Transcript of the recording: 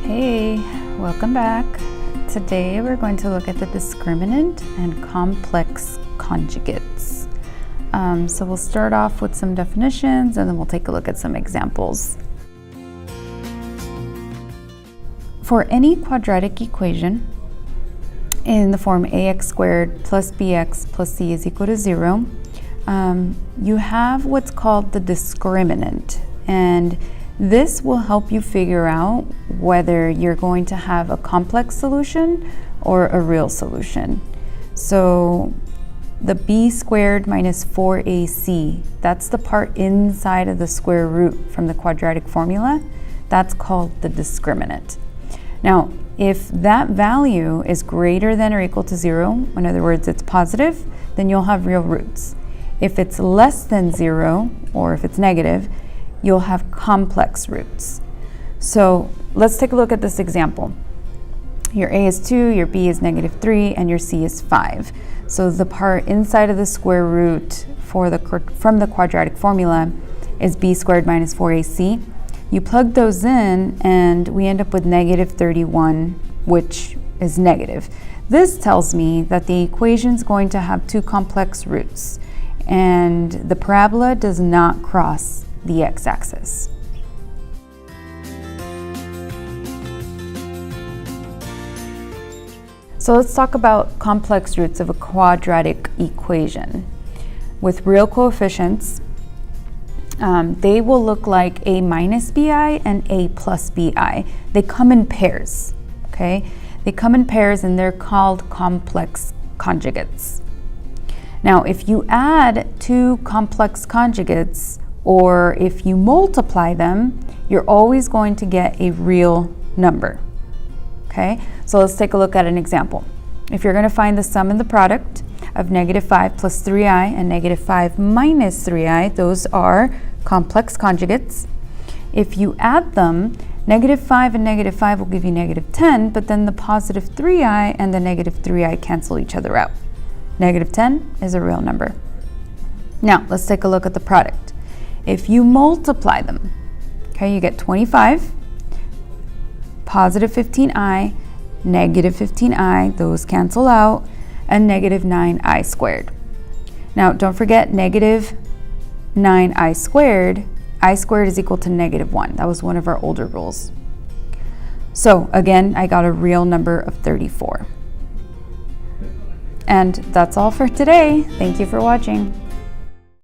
Hey, welcome back. Today we're going to look at the discriminant and complex conjugates. So we'll start off with some definitions and then we'll take a look at some examples. For any quadratic equation in the form ax squared plus bx plus c is equal to 0, you have what's called the discriminant, and this will help you figure out whether you're going to have a complex solution or a real solution. So the b squared minus 4ac, that's the part inside of the square root from the quadratic formula. That's called the discriminant. Now, if that value is greater than or equal to 0, in other words, it's positive, then you'll have real roots. If it's less than 0, or if it's negative, you'll have complex roots. So let's take a look at this example. Your a is 2, your b is -3, and your c is 5. So the part inside of the square root from the quadratic formula is b squared minus 4ac. You plug those in and we end up with -31, which is negative. This tells me that the equation is going to have two complex roots, and the parabola does not cross the x-axis. So let's talk about complex roots of a quadratic equation. With real coefficients, they will look like a minus bi and a plus bi. They come in pairs, okay? They come in pairs and they're called complex conjugates. Now, if you add two complex conjugates, or if you multiply them, you're always going to get a real number, okay? So let's take a look at an example. If you're going to find the sum and the product of -5 plus 3i and -5 minus 3i, those are complex conjugates. If you add them, -5 and -5 will give you -10, but then the positive 3i and the -3i cancel each other out. -10 is a real number. Now, let's take a look at the product. If you multiply them, okay, you get 25, positive 15i, -15i, those cancel out, and -9i squared. Now, don't forget -9i squared, I squared is equal to -1. That was one of our older rules. So again, I got a real number of 34. And that's all for today. Thank you for watching.